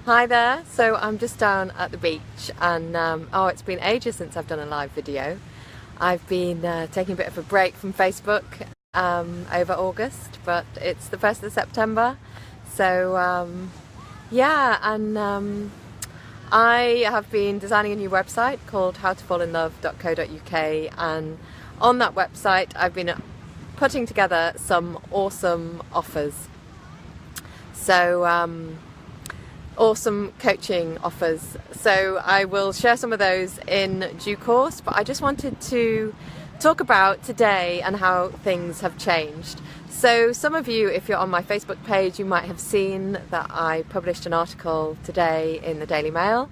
Hi there, so I'm just down at the beach and oh, it's been ages since I've done a live video. I've been taking a bit of a break from Facebook over August, but it's the 1st of September, so yeah, and I have been designing a new website called howtofallinlove.co.uk, and on that website I've been putting together some awesome offers. So awesome coaching offers. So I will share some of those in due course, but I just wanted to talk about today and how things have changed. So some of you, if you're on my Facebook page, you might have seen that I published an article today in the Daily Mail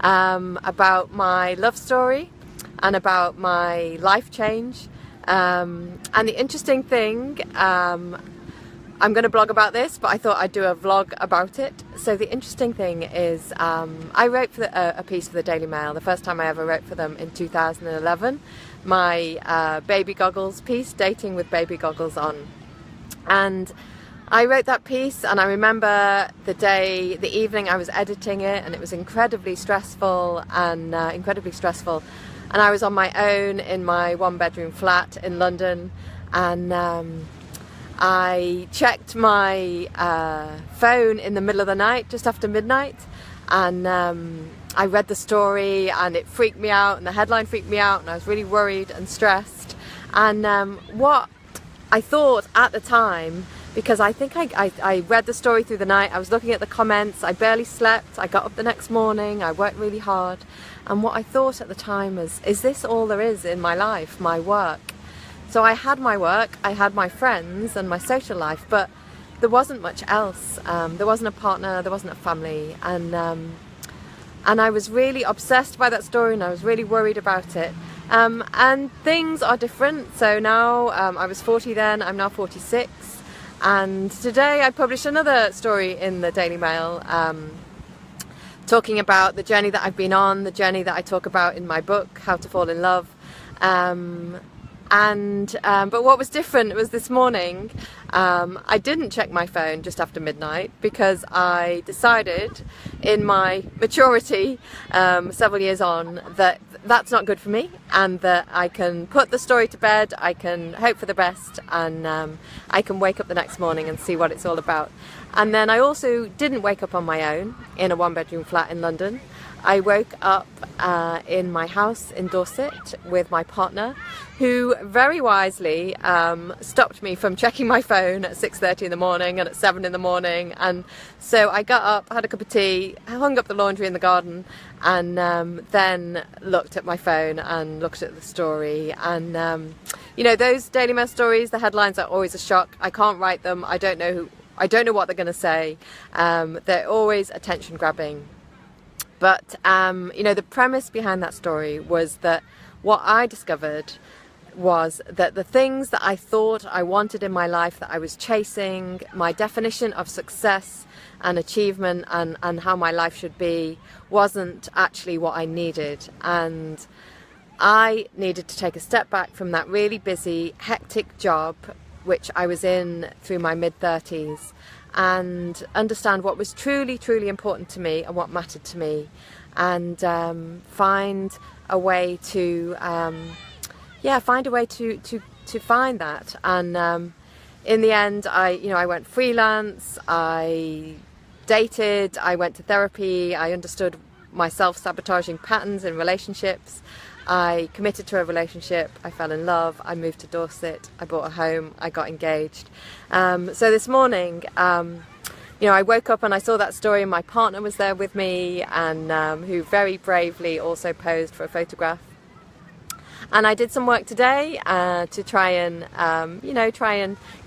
about my love story and about my life change. And the interesting thing, I'm going to blog about this, but I thought I'd do a vlog about it. So the interesting thing is I wrote for a piece for the Daily Mail, the first time I ever wrote for them in 2011, my baby goggles piece, Dating with Baby Goggles On. And I wrote that piece, and I remember the evening I was editing it, and it was incredibly stressful. And I was on my own in my one-bedroom flat in London, and I checked my phone in the middle of the night, just after midnight, and I read the story, and it freaked me out, and the headline freaked me out, and I was really worried and stressed. And what I thought at the time, because I think I read the story through the night, I was looking at the comments, I barely slept, I got up the next morning, I worked really hard, and what I thought at the time is this all there is in my life, my work? So I had my work, I had my friends and my social life, but there wasn't much else. There wasn't a partner, there wasn't a family, and I was really obsessed by that story, and I was really worried about it. And things are different. So now I was 40 then, I'm now 46, and today I published another story in the Daily Mail talking about the journey that I've been on, the journey that I talk about in my book, How to Fall in Love. But what was different was this morning, I didn't check my phone just after midnight, because I decided in my maturity several years on that that's not good for me, and that I can put the story to bed, I can hope for the best, and I can wake up the next morning and see what it's all about. And then I also didn't wake up on my own in a one-bedroom flat in London. I woke up in my house in Dorset with my partner, who very wisely stopped me from checking my phone at 6:30 in the morning and at 7 in the morning. And so I got up, had a cup of tea, hung up the laundry in the garden, and then looked at my phone and looked at the story. And you know, those Daily Mail stories, the headlines are always a shock. I can't write them. I don't know what they're going to say. They're always attention grabbing. But you know, the premise behind that story was that what I discovered was that the things that I thought I wanted in my life, that I was chasing, my definition of success and achievement and how my life should be, wasn't actually what I needed. And I needed to take a step back from that really busy, hectic job, which I was in through my mid-30s, and understand what was truly, truly important to me and what mattered to me, and find a way to find that. And in the end, I went freelance, I dated, I went to therapy, I understood my self-sabotaging patterns in relationships. I committed to a relationship, I fell in love, I moved to Dorset, I bought a home, I got engaged. So this morning, you know, I woke up and I saw that story, and my partner was there with me, and who very bravely also posed for a photograph. And I did some work today to try and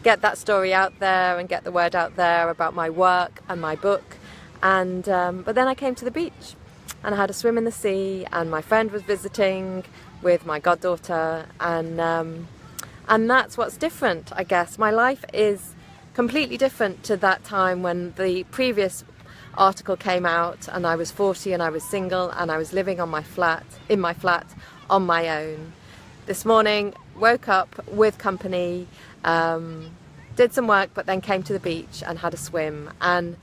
get that story out there and get the word out there about my work and my book. And but then I came to the beach, and I had a swim in the sea, and my friend was visiting with my goddaughter, and that's what's different, I guess. My life is completely different to that time when the previous article came out, and I was 40 and I was single and I was living in my flat on my own. This morning, woke up with company, did some work, but then came to the beach and had a swim. And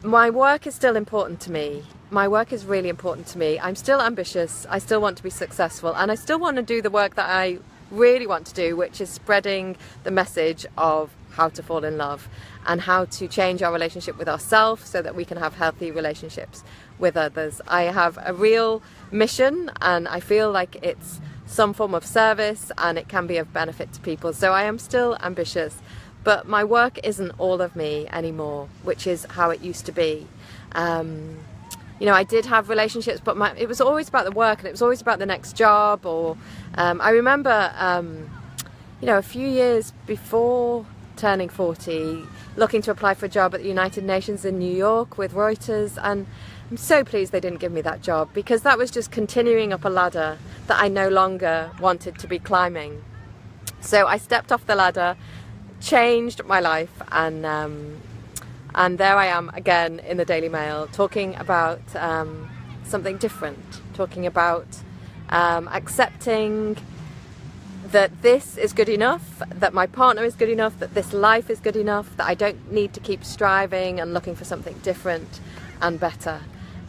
my work is still important to me. My work is really important to me. I'm still ambitious. I still want to be successful, and I still want to do the work that I really want to do, which is spreading the message of how to fall in love and how to change our relationship with ourselves so that we can have healthy relationships with others. I have a real mission, and I feel like it's some form of service and it can be of benefit to people. So I am still ambitious, but my work isn't all of me anymore, which is how it used to be. You know, I did have relationships, but it was always about the work, and it was always about the next job. Or I remember, you know, a few years before turning 40, looking to apply for a job at the United Nations in New York with Reuters, and I'm so pleased they didn't give me that job, because that was just continuing up a ladder that I no longer wanted to be climbing. So I stepped off the ladder, changed my life, and there I am again in the Daily Mail talking about something different, talking about accepting that this is good enough, that my partner is good enough, that this life is good enough, that I don't need to keep striving and looking for something different and better.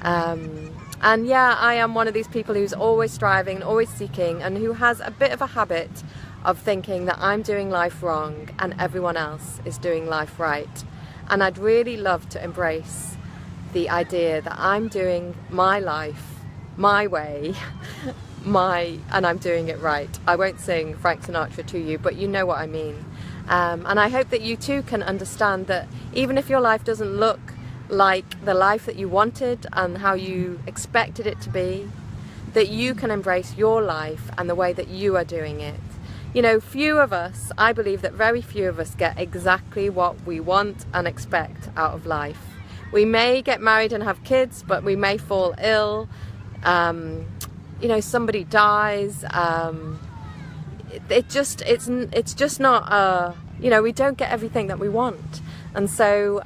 And yeah, I am one of these people who's always striving and always seeking, and who has a bit of a habit of thinking that I'm doing life wrong and everyone else is doing life right. And I'd really love to embrace the idea that I'm doing my life my way, and I'm doing it right. I won't sing Frank Sinatra to you, but you know what I mean. And I hope that you too can understand that even if your life doesn't look like the life that you wanted and how you expected it to be, that you can embrace your life and the way that you are doing it. You know, few of us, I believe that very few of us get exactly what we want and expect out of life. We may get married and have kids, but we may fall ill. You know, somebody dies. It's just not. You know, we don't get everything that we want, and so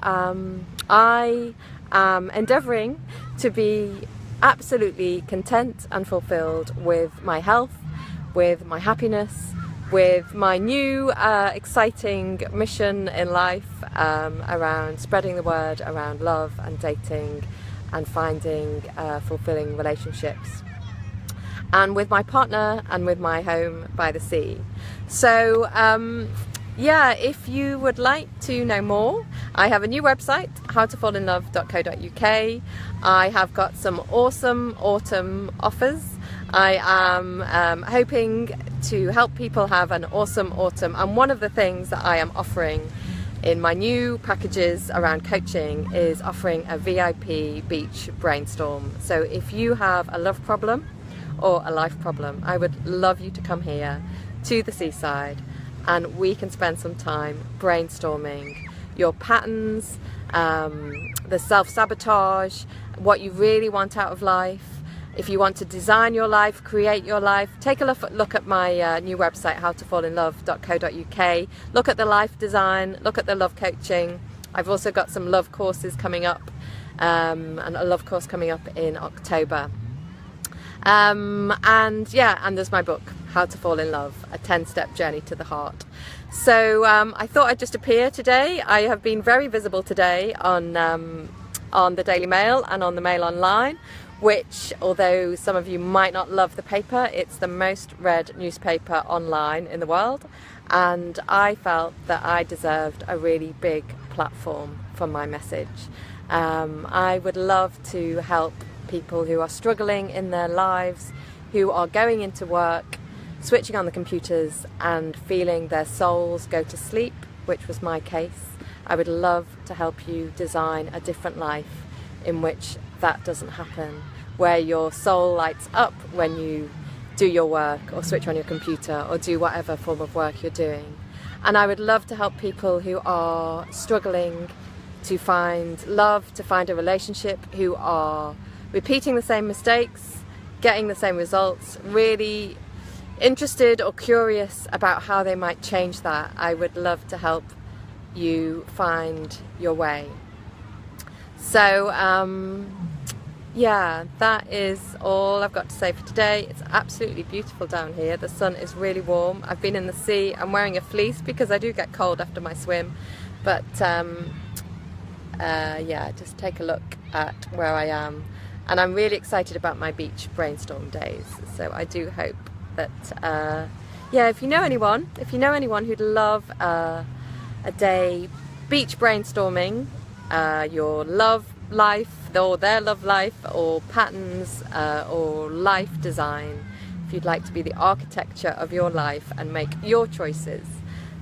I am endeavouring to be absolutely content and fulfilled with my health, with my happiness, with my new exciting mission in life around spreading the word around love and dating and finding fulfilling relationships, and with my partner and with my home by the sea. So yeah, if you would like to know more, I have a new website, howtofallinlove.co.uk. I have got some awesome autumn offers. I am hoping to help people have an awesome autumn, and one of the things that I am offering in my new packages around coaching is offering a VIP beach brainstorm. So if you have a love problem or a life problem, I would love you to come here to the seaside and we can spend some time brainstorming your patterns, the self-sabotage, what you really want out of life. If you want to design your life, create your life, take a look at my new website, howtofallinlove.co.uk. Look at the life design, look at the love coaching. I've also got some love courses coming up, and a love course coming up in October. And yeah, and there's my book, How to Fall in Love, a 10-step journey to the heart. So I thought I'd just appear today. I have been very visible today on the Daily Mail and on the Mail Online, which, although some of you might not love the paper, it's the most read newspaper online in the world, and I felt that I deserved a really big platform for my message. I would love to help people who are struggling in their lives, who are going into work, switching on the computers and feeling their souls go to sleep, which was my case. I would love to help you design a different life in which that doesn't happen, where your soul lights up when you do your work or switch on your computer or do whatever form of work you're doing. And I would love to help people who are struggling to find love, to find a relationship, who are repeating the same mistakes, getting the same results, really interested or curious about how they might change that. I would love to help you find your way. So yeah, that is all I've got to say for today. It's absolutely beautiful down here. The sun is really warm. I've been in the sea. I'm wearing a fleece because I do get cold after my swim, but yeah, just take a look at where I am. And I'm really excited about my beach brainstorm days. So I do hope that, yeah, if you know anyone who'd love a day beach brainstorming, your love life or their love life or patterns or life design, if you'd like to be the architecture of your life and make your choices,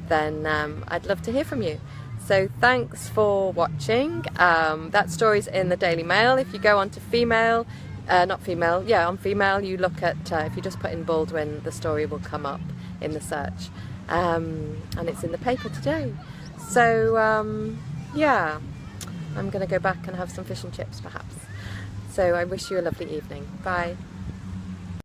then I'd love to hear from you. So thanks for watching. That story's in the Daily Mail. If you go on to female, not female, yeah, on female, you look at, if you just put in Baldwin, the story will come up in the search. And it's in the paper today. So, yeah, I'm going to go back and have some fish and chips perhaps. So I wish you a lovely evening. Bye.